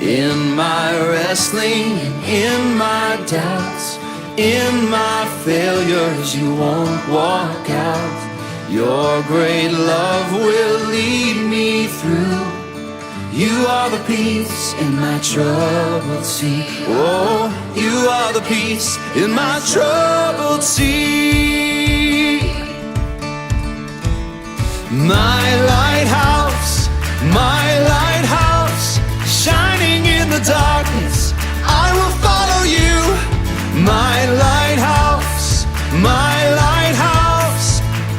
In my wrestling, in my doubts, in my failures, you won't walk out. Your great love will lead me through. You are the peace in my troubled sea. Oh, you are the peace in my troubled sea. My lighthouse, shining in the darkness, I will follow you. My lighthouse,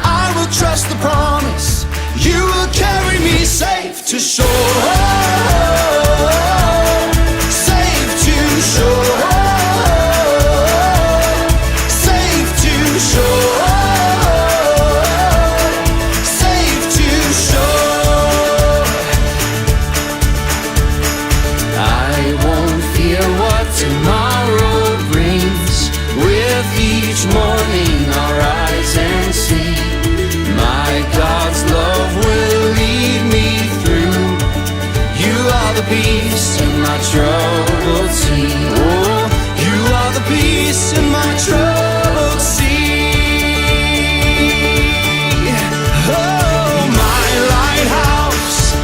I will trust the promise. You will carry me safe to shore, safe to shore, safe to shore, safe to shore. I won't fear what tomorrow brings. With each morning I'll rise and see. My God's love will lead me through. You are the peace in my troubled sea. Oh, you are the peace in my troubled sea. Oh, my lighthouse,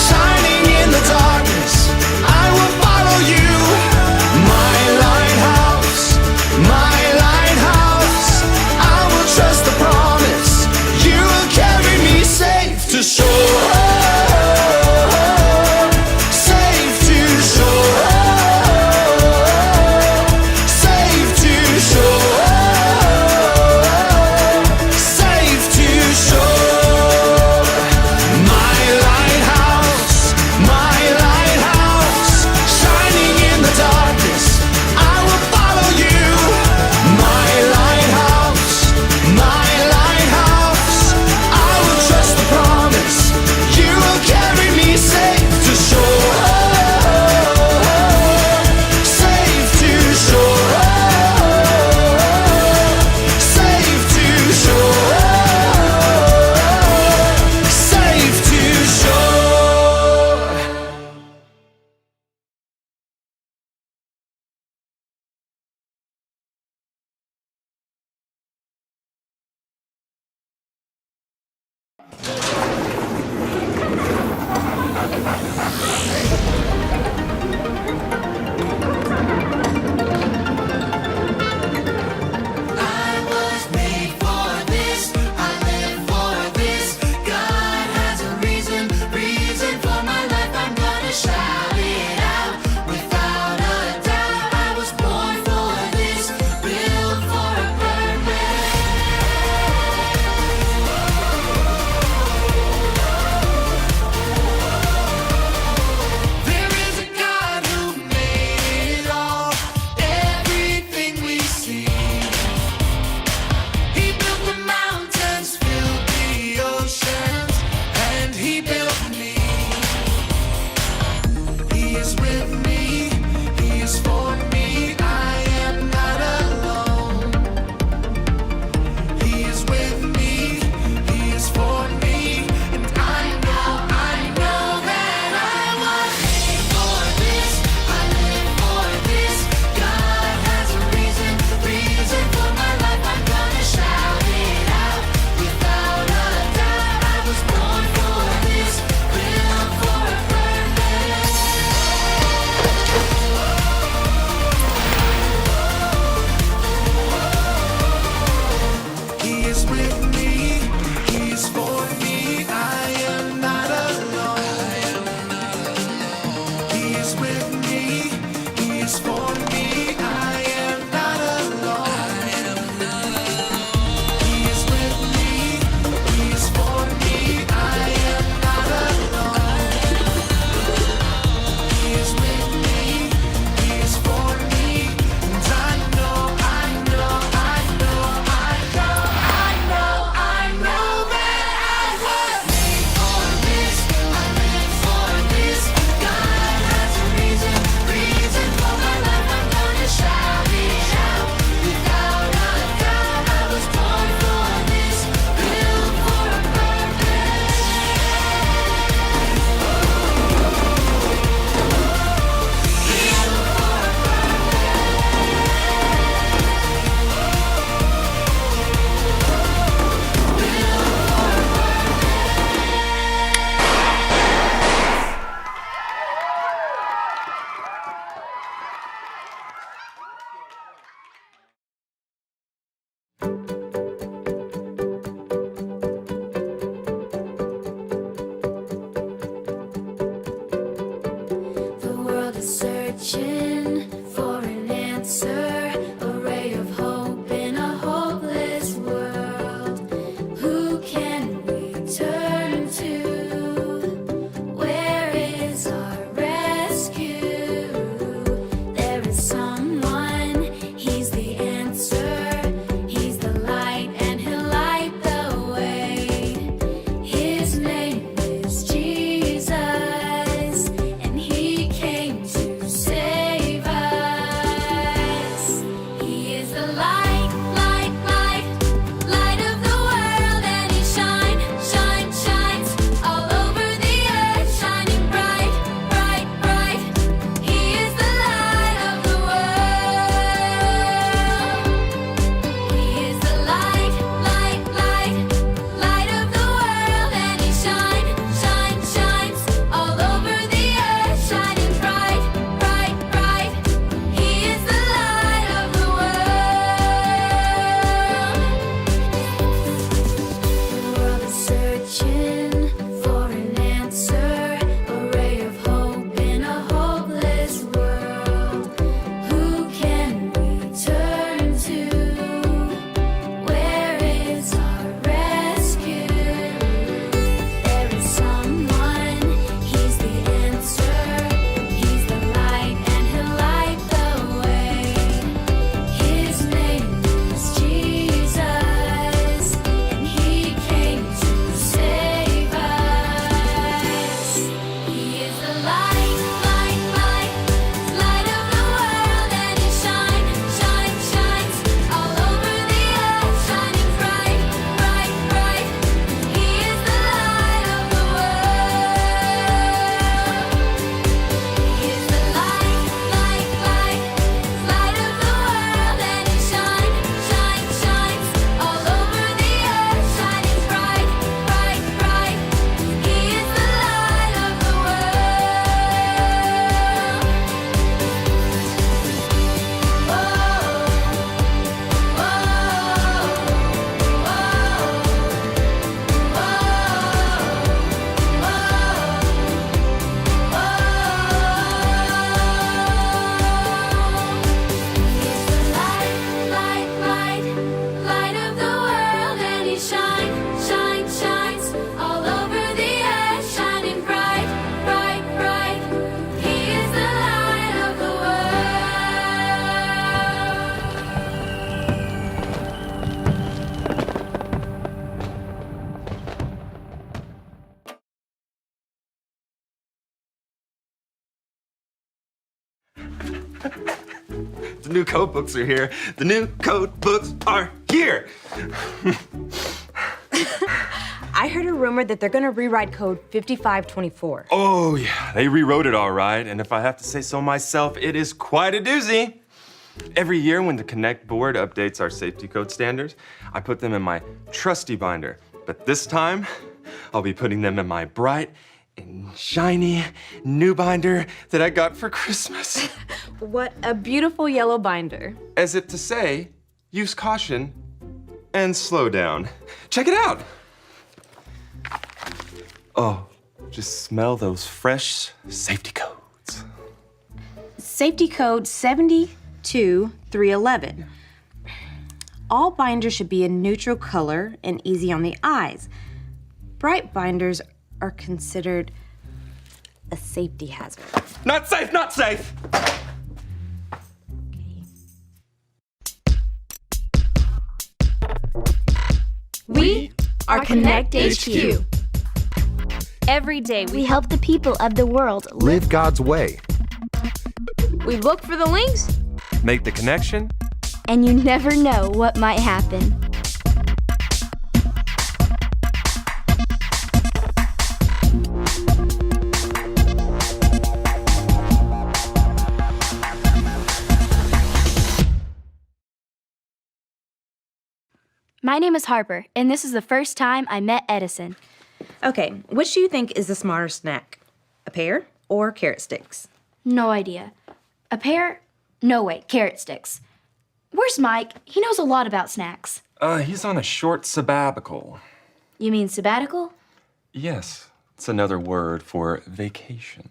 shining in the darkness, I will follow you. My lighthouse, I will trust the promise. You will carry me safe to shore, safe to shore, safe to shore, safe to shore. My lighthouse, shining in the darkness, I will follow you. My lighthouse, I will trust the promise. You will carry me safe to shore, safe to shore, safe to shore, safe to shore. I was made for this, I live for this. God has a reason for my life. I'm gonna shout it out without a doubt. I was born for this, built for a purpose. There is a God who made it all, everything we see. He built the mountains, filled the oceans, and He built me. He is with me, He is for me, I am not alone. He is with me, He is for me, and I know that I was made for this, I live for this. God has a reason for my life. I'm gonna shout it out without a doubt. I was born for this, built for a purpose. searching for an answer, a ray of hope in a hopeless world. Who can we turn to? Where is our rescue? There is someone, he's the answer. He's the light and he'll light the way. His name is Jesus, and he came to save us. He is the light, light, light, light of the world, and he shines all over the earth, shining bright, bright, bright. He is the light of the world. He is the light, light, light, light of the world, and he shines all over the earth, shining bright, bright, bright. He is the light of the world is searching for an answer, a ray of hope in a hopeless world. Who can we turn to? Where is our rescue? There is someone, he's the answer. He's the light and he'll light the way. His name is Jesus, and he came to save us. He is the light, light, light, light of the world, and he shines all over the earth, shining bright, bright, bright. He is the light of the world. He is the light, light, light, light of the world, and he shines all over the earth, shining bright, bright, bright. He is the light of the light of the world, and he shines all over the earth, shining bright, bright, bright. He is the light of the The new code books are here. The new code books are here. I heard a rumor that they're gonna rewrite code 5524. Oh, yeah, they rewrote it all right. And if I have to say so myself, it is quite a doozy. Every year when the Connect board updates our safety code standards, I put them in my trusty binder. But this time, I'll be putting them in my bright and shiny new binder that I got for Christmas. What a beautiful yellow binder. As if to say, use caution and slow down. Check it out. Oh, just smell those fresh safety codes. Safety code 72311. All binders should be a neutral color and easy on the eyes. Bright binders are considered a safety hazard. Not safe, not safe! We are Connect HQ. Every day We help the people of the world Live God's way. we look for the links. Make the connection. and you never know what might happen. My name is Harper, and this is the first time I met Edison. Okay, which do you think is the smarter snack? A pear or carrot sticks? No idea. A pear? No, wait, carrot sticks. Where's Mike? He knows a lot about snacks. He's on a short sabbatical. You mean sabbatical? Yes, it's another word for vacation.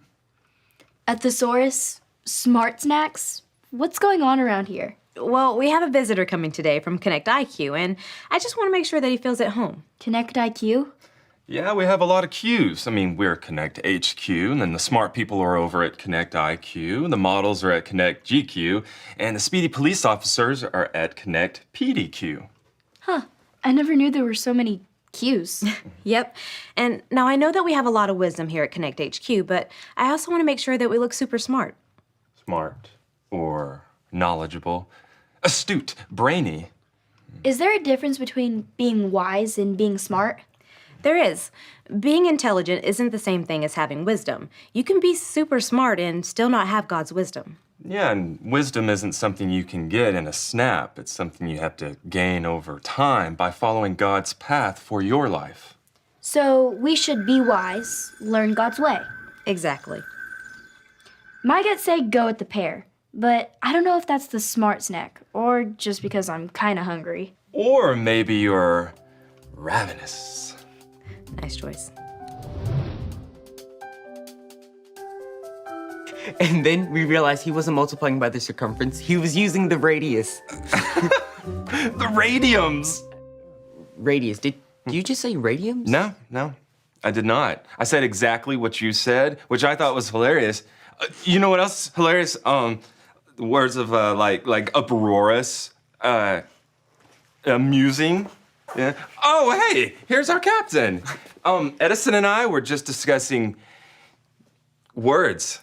A thesaurus? Smart snacks? What's going on around here? Well, we have a visitor coming today from Connect IQ, and I just want to make sure that he feels at home. Connect IQ? Yeah, we have a lot of Qs. I mean, we're Connect HQ, and then the smart people are over at Connect IQ, and the models are at Connect GQ, and the speedy police officers are at Connect PDQ. I never knew there were so many Qs. Yep. And now I know that we have a lot of wisdom here at Connect HQ, but I also want to make sure that we look super smart. Smart or knowledgeable, astute, brainy. Is there a difference between being wise and being smart? There is. Being intelligent isn't the same thing as having wisdom. You can be super smart and still not have God's wisdom. Yeah, and wisdom isn't something you can get in a snap. It's something you have to gain over time by following God's path for your life. So we should be wise, learn God's way. Exactly. My gut say go with the pear, but I don't know if that's the smart snack or just because I'm kind of hungry. Or maybe you're ravenous. Nice choice. And then we realized he wasn't multiplying by the circumference. He was using the radius. The radiums! Radius. Did you just say radiums? No, I did not. I said exactly what you said, which I thought was hilarious. You know what else is hilarious? Words of like uproarious, amusing. Yeah. Oh, hey, here's our captain. Edison and I were just discussing words.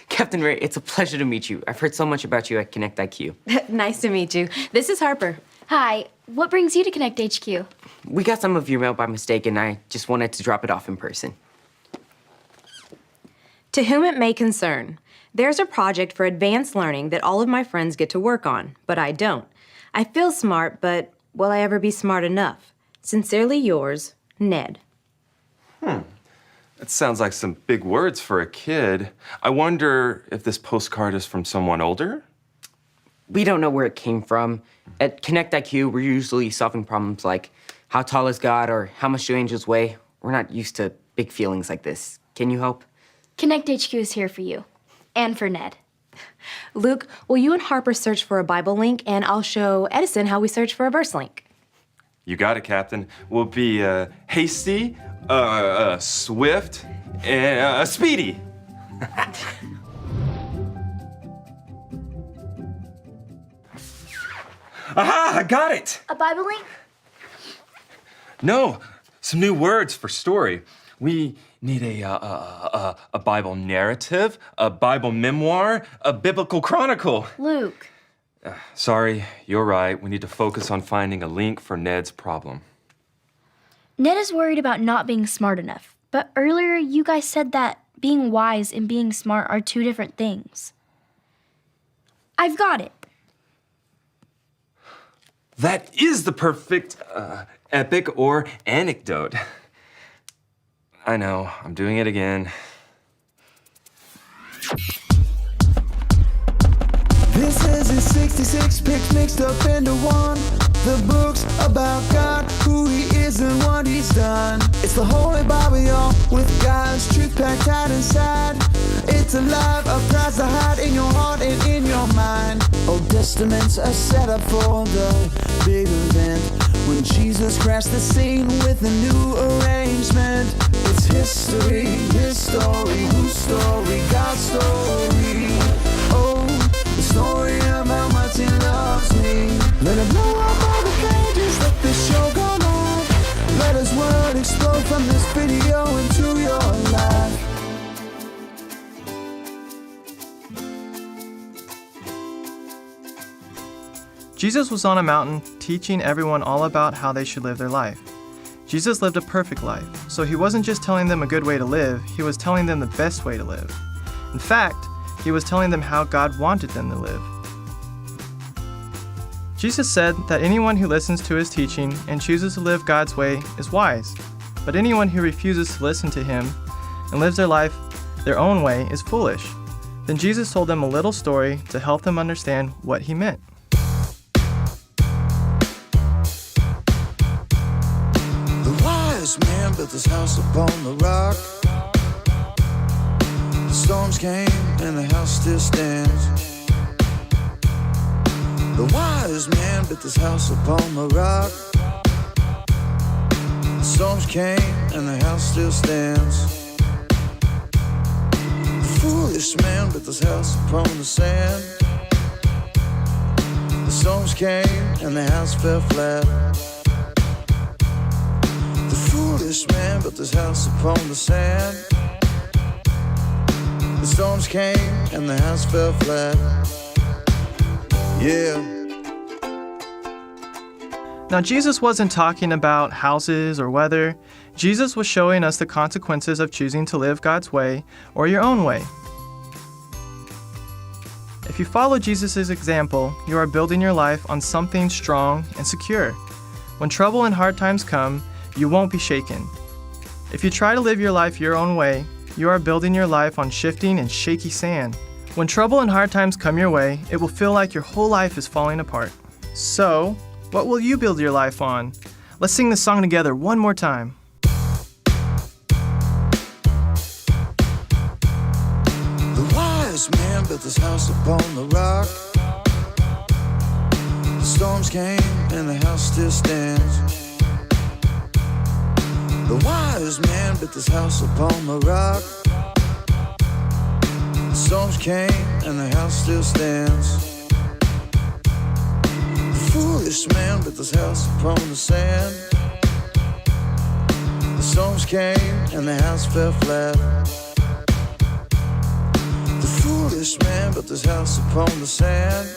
Captain Ray, it's a pleasure to meet you. I've heard so much about you at Connect IQ. Nice to meet you. This is Harper. Hi, what brings you to Connect HQ? We got some of your mail by mistake, and I just wanted to drop it off in person. To whom it may concern, there's a project for advanced learning that all of my friends get to work on, but I don't. I feel smart, but will I ever be smart enough? Sincerely yours, Ned. That sounds like some big words for a kid. I wonder if this postcard is from someone older? We don't know where it came from. At Connect IQ, we're usually solving problems like how tall is God or how much do angels weigh. We're not used to big feelings like this. Can you help? Connect HQ is here for you. And for Ned. Luke, will you and Harper search for a Bible link, and I'll show Edison how we search for a verse link. You got it, Captain. We'll be hasty, swift, and speedy. Aha! I got it! A Bible link? No, some new words for story. We need a Bible narrative, a Bible memoir, a biblical chronicle. Luke. Sorry, you're right. We need to focus on finding a link for Ned's problem. Ned is worried about not being smart enough. But earlier you guys said that being wise and being smart are two different things. I've got it. That is the perfect epic or anecdote. I know, I'm doing it again. This is his 66 picks mixed up into one. The books about God, who he is and what he's done. It's the Holy Bible, y'all, with God's truth packed tight inside. It's a life of Christ to hide in your heart and in your mind. Old Testaments are set up for the big event when Jesus crashed the scene with a new arrangement. It's history, his story, whose story, God's story. Oh, the story of how much he loves me. Let it blow up all the pages, let this show go live. Let his word explode from this video into your life. Jesus was on a mountain teaching everyone all about how they should live their life. Jesus lived a perfect life, so he wasn't just telling them a good way to live, he was telling them the best way to live. In fact, he was telling them how God wanted them to live. Jesus said that anyone who listens to his teaching and chooses to live God's way is wise, but anyone who refuses to listen to him and lives their life their own way is foolish. Then Jesus told them a little story to help them understand what he meant. The wise man built his house upon the rock. The storms came and the house still stands. The wise man built this house upon the rock. The storms came and the house still stands. The foolish man built this house upon the sand. The storms came and the house fell flat. The foolish man built this house upon the sand. The storms came and the house fell flat. Yeah. Now, Jesus wasn't talking about houses or weather. Jesus was showing us the consequences of choosing to live God's way or your own way. If you follow Jesus' example, you are building your life on something strong and secure. When trouble and hard times come, you won't be shaken. If you try to live your life your own way, you are building your life on shifting and shaky sand. When trouble and hard times come your way, it will feel like your whole life is falling apart. So, what will you build your life on? Let's sing this song together one more time. The wise man built this house upon the rock. The storms came and the house still stands. The wise man built this house upon the rock. The storms came and the house still stands. The foolish man built this house upon the sand. The storms came and the house fell flat. The foolish man built this house upon the sand.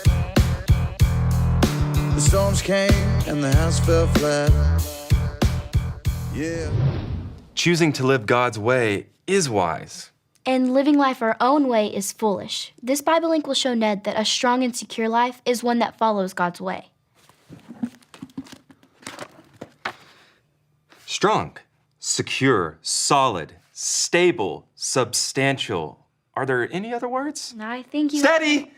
The storms came and the house fell flat. Yeah. Choosing to live God's way is wise. And living life our own way is foolish. This Bible link will show Ned that a strong and secure life is one that follows God's way. Strong, secure, solid, stable, substantial. Are there any other words? I think you... Steady!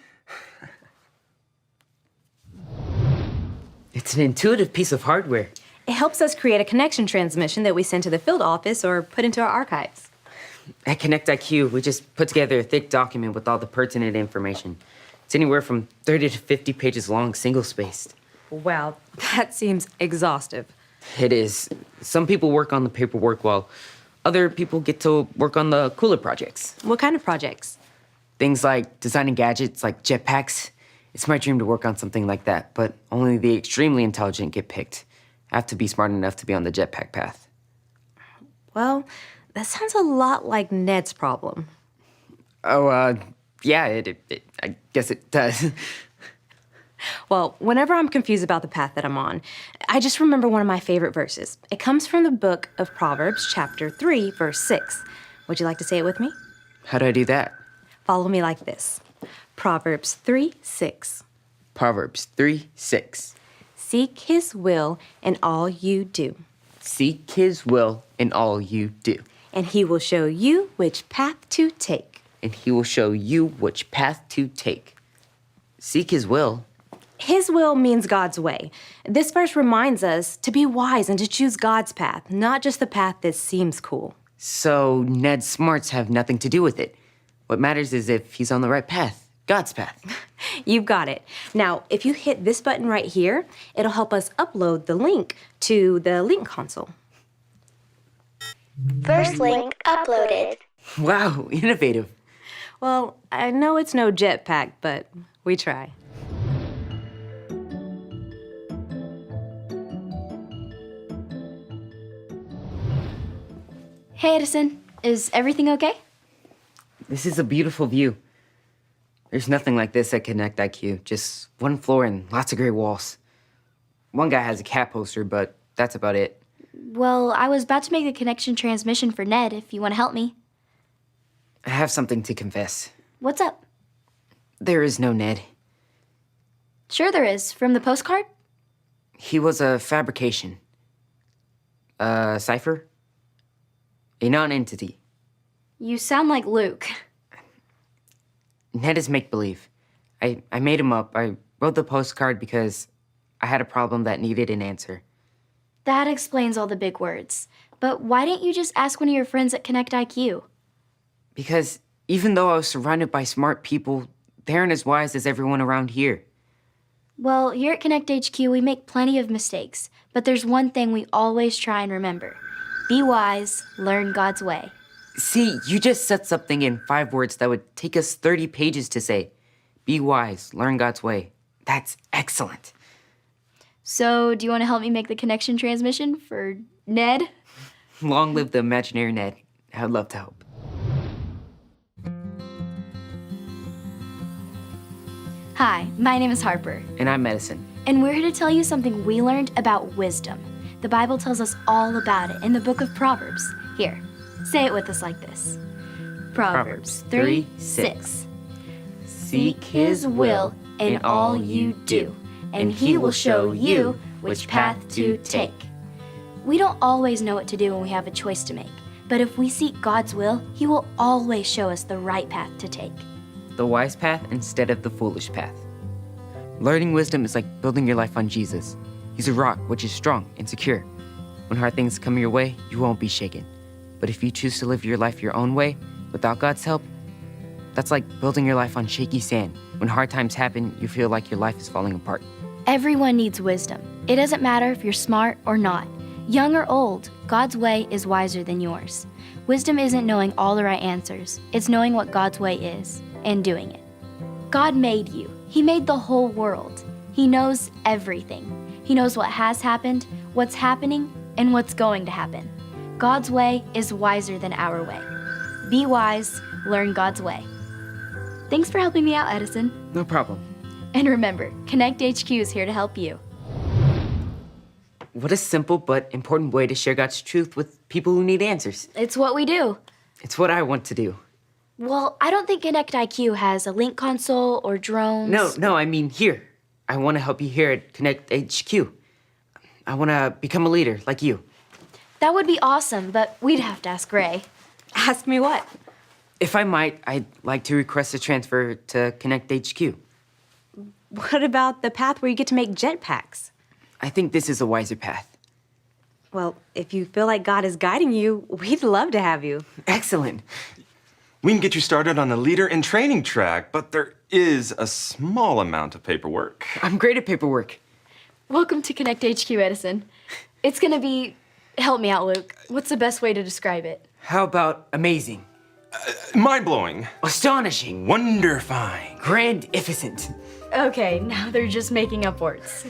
It's an intuitive piece of hardware. It helps us create a connection transmission that we send to the field office or put into our archives. At Connect IQ, we just put together a thick document with all the pertinent information. It's anywhere from 30 to 50 pages long, single-spaced. Wow, that seems exhaustive. It is. Some people work on the paperwork while other people get to work on the cooler projects. What kind of projects? Things like designing gadgets like jetpacks. It's my dream to work on something like that, but only the extremely intelligent get picked. I have to be smart enough to be on the jetpack path. Well, that sounds a lot like Ned's problem. Oh, yeah, I guess it does. Well, whenever I'm confused about the path that I'm on, I just remember one of my favorite verses. It comes from the book of Proverbs, chapter 3, verse 6. Would you like to say it with me? How do I do that? Follow me like this. Proverbs 3, 6. Proverbs 3, 6. Seek his will in all you do, Seek his will in all you do, and he will show you which path to take. and he will show you which path to take. Seek his will. His will means God's way. This verse reminds us to be wise and to choose God's path, not just the path that seems cool. So Ned's smarts have nothing to do with it. What matters is if he's on the right path, God's path. You've got it. Now, if you hit this button right here, it'll help us upload the link to the link console. First link uploaded. Wow, innovative. Well, I know it's no jetpack, but we try. Hey, Edison. Is everything okay? This is a beautiful view. There's nothing like this at Connect IQ. Just one floor and lots of gray walls. One guy has a cat poster, but that's about it. Well, I was about to make the connection transmission for Ned if you want to help me. I have something to confess. What's up? There is no Ned. Sure there is. From the postcard? He was a fabrication. A cipher? A non-entity. You sound like Luke. Ned is make-believe. I made him up. I wrote the postcard because I had a problem that needed an answer. That explains all the big words. But why didn't you just ask one of your friends at Connect IQ? Because Even though I was surrounded by smart people, they aren't as wise as everyone around here. Well, here at Connect HQ, we make plenty of mistakes, but there's one thing we always try and remember. Be wise, learn God's way. See, you just said something in 5 words that would take us 30 pages to say. Be wise, learn God's way. That's excellent. So, do you want to help me make the connection transmission for Ned? Long live the imaginary Ned. I'd love to help. Hi, my name is Harper, And I'm Medicine. and we're here to tell you something we learned about wisdom. The Bible tells us all about it in the book of Proverbs. Here, say it with us like this. Proverbs 3:6. Seek his will in all you do, and he will show you which path to take. We don't always know what to do when we have a choice to make, but if we seek God's will, he will always show us the right path to take. The wise path instead of the foolish path. Learning wisdom is like building your life on Jesus. He's a rock which is strong and secure. When hard things come your way, you won't be shaken. But if you choose to live your life your own way, without God's help, that's like building your life on shaky sand. When hard times happen, you feel like your life is falling apart. Everyone needs wisdom. It doesn't matter if you're smart or not. Young or old, God's way is wiser than yours. Wisdom isn't knowing all the right answers. It's knowing what God's way is and doing it. God made you. He made the whole world. He knows everything. He knows what has happened, what's happening, and what's going to happen. God's way is wiser than our way. Be wise, learn God's way. Thanks for helping me out, Edison. No problem. And remember, Connect HQ is here to help you. What a simple but important way to share God's truth with people who need answers. It's what we do. It's what I want to do. Well, I don't think Connect IQ has a link console or drones. No, I mean here. I want to help you here at Connect HQ. I want to become a leader like you. That would be awesome, but we'd have to ask Ray. Ask me what? If I might, I'd like to request a transfer to Connect HQ. What about the path where you get to make jetpacks? I think this is a wiser path. Well, if you feel like God is guiding you, we'd love to have you. Excellent. We can get you started on a leader and training track, but there is a small amount of paperwork. I'm great at paperwork. Welcome to Connect HQ, Edison. It's gonna be, help me out, Luke. What's the best way to describe it? How about amazing, Mind-blowing. astonishing, Wonderfying. grandificent? Okay, now they're just making up words.